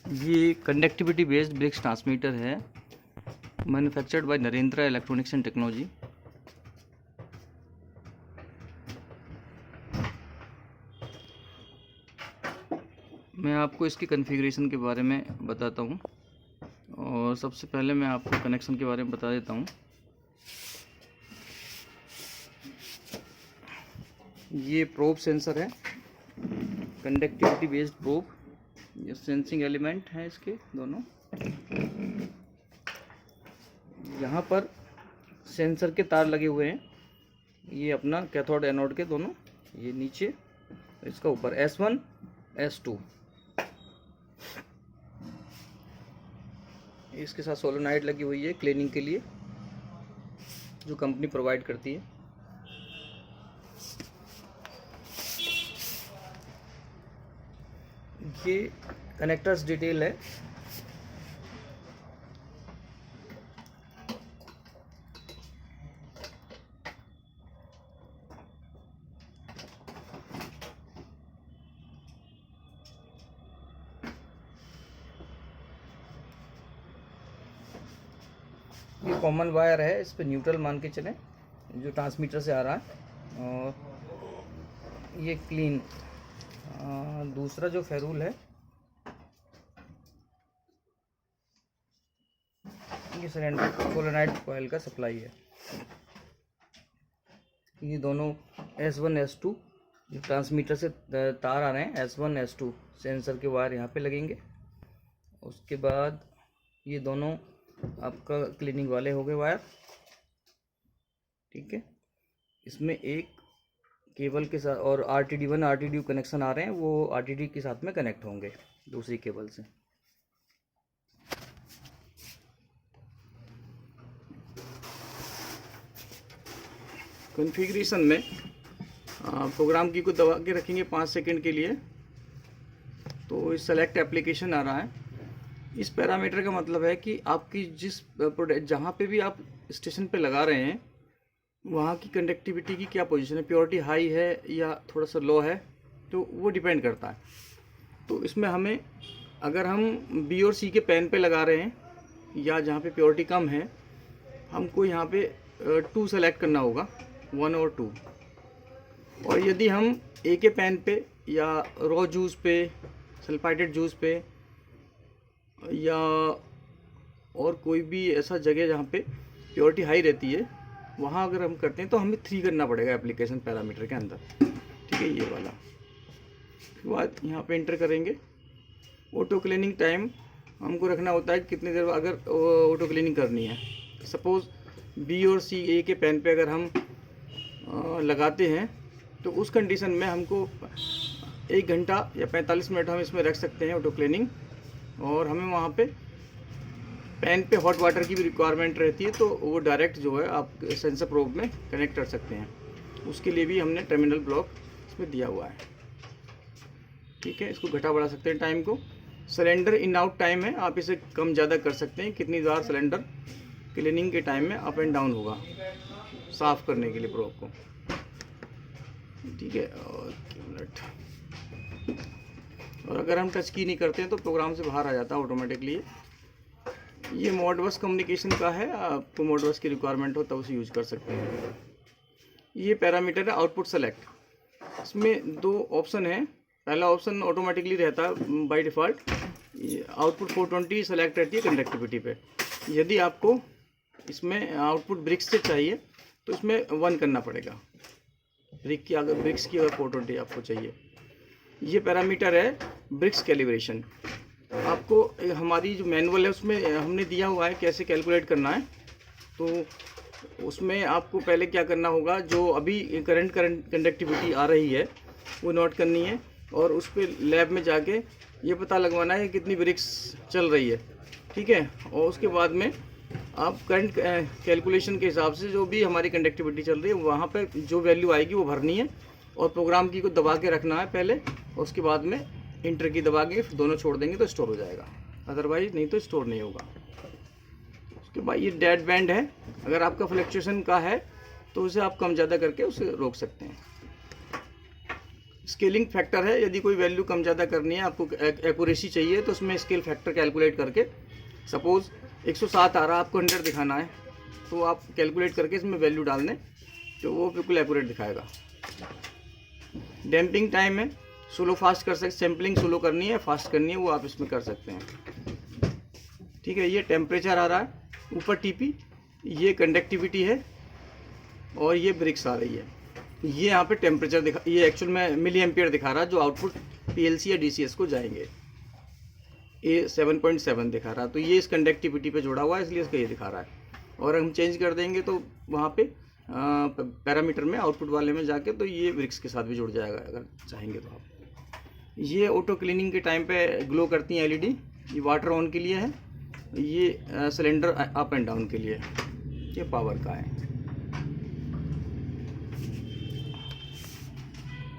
ये conductivity based BRICS transmitter है, manufactured by Narendra electronics and technology. मैं आपको इसकी कॉन्फ़िगरेशन के बारे में बताता हूँ और सबसे पहले मैं आपको कनेक्शन के बारे में बता देता हूँ। ये प्रोब सेंसर है, कंडक्टिविटी बेस्ड प्रोब। ये सेंसिंग एलिमेंट हैं इसके दोनों। यहाँ पर सेंसर के तार लगे हुए हैं, ये अपना कैथोड एनोड के दोनों, ये नीचे, इसका ऊपर S1 S2। इसके साथ सोलोनाइड लगी हुई है क्लीनिंग के लिए, जो कंपनी प्रोवाइड करती है। ये कनेक्टर्स डिटेल है। ये कॉमन वायर है, इस पे न्यूट्रल मान के चलें, जो ट्रांसमीटर से आ रहा है। और ये क्लीन, दूसरा जो फेरूल है, ये सिलेंडर सोलेनाइड कॉइल का सप्लाई है। ये दोनों S1 S2 जो ट्रांसमीटर से तार आ रहे हैं, S1 S2 सेंसर के वायर यहाँ पे लगेंगे। उसके बाद ये दोनों आपका क्लीनिंग वाले हो गए वायर, ठीक है। इसमें एक केबल के साथ और RTD1 RTD कनेक्शन आ रहे हैं, वो RTD के साथ में कनेक्ट होंगे दूसरी केबल से। कॉन्फ़िगरेशन में प्रोग्राम की को दबा के रखेंगे 5 सेकंड के लिए, तो इस सेलेक्ट एप्लीकेशन आ रहा है। इस पैरामीटर का मतलब है कि आपकी जिस प्रोडक्ट जहाँ पे भी आप स्टेशन पे लगा रहे हैं, वहाँ की कंडक्टिविटी की क्या पोजीशन है, प्योरिटी हाई है या थोड़ा सा लो है, तो वो डिपेंड करता है। तो इसमें हमें, अगर हम B और C के पेन पे लगा रहे हैं या जहाँ पे प्योरिटी कम है, हमको यहाँ पे 2 सेलेक्ट करना होगा, 1 और 2। और यदि हम A के पेन पे या रॉ जूस पे, सल्फाइडेड जूस पे या और कोई भी ऐसा जगह जहाँ पे प्योरिटी हाई रहती है, वहाँ अगर हम करते हैं तो हमें 3 करना पड़ेगा एप्लीकेशन पैरामीटर के अंदर, ठीक है, ये वाला। उसके बाद यहाँ पे इंटर करेंगे। ऑटो क्लीनिंग टाइम हमको रखना होता है कितनी देर अगर ऑटो क्लीनिंग करनी है। सपोज़ B और C A के पेन पे अगर हम लगाते हैं, तो उस कंडीशन में हमको 1 घंटा या 45 मिनट हम इसमें रख सकते हैं ऑटो क्लीनिंग। और हमें वहाँ पे पेन पे हॉट वाटर की भी रिक्वायरमेंट रहती है, तो वो डायरेक्ट जो है आप सेंसर प्रोब में कनेक्ट कर सकते हैं। उसके लिए भी हमने टर्मिनल ब्लॉक इसमें दिया हुआ है, ठीक है। इसको घटा बढ़ा सकते हैं टाइम को। सिलेंडर इन आउट टाइम है, आप इसे कम ज़्यादा कर सकते हैं, कितनी बार सिलेंडर क्लीनिंग के टाइम में अप एंड डाउन होगा साफ़ करने के लिए प्रोब को, ठीक है। और मिनट, और अगर हम टच की नहीं करते हैं तो प्रोग्राम से बाहर आ जाता है ऑटोमेटिकली। ये मॉडबस कम्युनिकेशन का है, आपको मॉडबस की रिक्वायरमेंट हो तब उसे यूज कर सकते हैं। ये पैरामीटर है आउटपुट सेलेक्ट। इसमें 2 ऑप्शन है। पहला ऑप्शन ऑटोमेटिकली रहता है बाय डिफ़ॉल्ट, आउटपुट 420 सेलेक्ट रहती है कंडक्टिविटी पे। यदि आपको इसमें आउटपुट ब्रिक्स से चाहिए तो इसमें 1 करना पड़ेगा, ब्रिक्स की अगर 420 आपको चाहिए। ये पैरामीटर है ब्रिक्स कैलिब्रेशन। आपको हमारी जो मैनुअल है उसमें हमने दिया हुआ है कैसे कैलकुलेट करना है। तो उसमें आपको पहले क्या करना होगा, जो अभी करंट कंडक्टिविटी आ रही है वो नोट करनी है, और उस पर लैब में जाके ये पता लगवाना है कितनी ब्रिक्स चल रही है, ठीक है। और उसके बाद में आप करंट कैलकुलेशन के हिसाब से जो भी हमारी कंडक्टिविटी चल रही है वहाँ पे जो वैल्यू आएगी वो भरनी है, और प्रोग्राम की को दबा के रखना है पहले, और उसके बाद में इंटर की दबा के दोनों छोड़ देंगे तो स्टोर हो जाएगा, अदरवाइज नहीं तो स्टोर नहीं होगा। उसके बाद ये डेड बैंड है, अगर आपका फ्लक्चुएशन का है तो उसे आप कम ज़्यादा करके उसे रोक सकते हैं। स्केलिंग फैक्टर है, यदि कोई वैल्यू कम ज़्यादा करनी है, आपको एक्यूरेसी चाहिए, तो उसमें स्केल फैक्टर कैलकुलेट करके, सपोज़ 107 आ रहा है, आपको 100 दिखाना है, तो आप कैलकुलेट करके इसमें वैल्यू डाल दें तो वो बिल्कुल एक्यूरेट दिखाएगा। डैम्पिंग टाइम है, स्लो फास्ट कर सकते, सैम्पलिंग स्लो करनी है फास्ट करनी है वो आप इसमें कर सकते हैं। ठीक है, ये टेम्परेचर आ रहा है, ऊपर टीपी, ये कंडक्टिविटी है और ये ब्रिक्स आ रही है। ये यहाँ पे टेम्परेचर दिखा, ये एक्चुअल में मिली एम्पियर दिखा रहा है, जो आउटपुट पीएलसी या डीसीएस को जाएंगे। ये 7.7 दिखा रहा है, तो ये इस कंडक्टिविटी पे जोड़ा हुआ है, इसलिए इसका ये दिखा रहा है। और हम चेंज कर देंगे तो वहाँ पे पैरामीटर में आउटपुट वाले में जाके तो ये ब्रिक्स के साथ भी जुड़ जाएगा अगर चाहेंगे तो आप। ये ऑटो क्लीनिंग के टाइम पे ग्लो करती हैं एलईडी। ये वाटर ऑन के लिए है, ये सिलेंडर अप एंड डाउन के लिए है, ये पावर का है।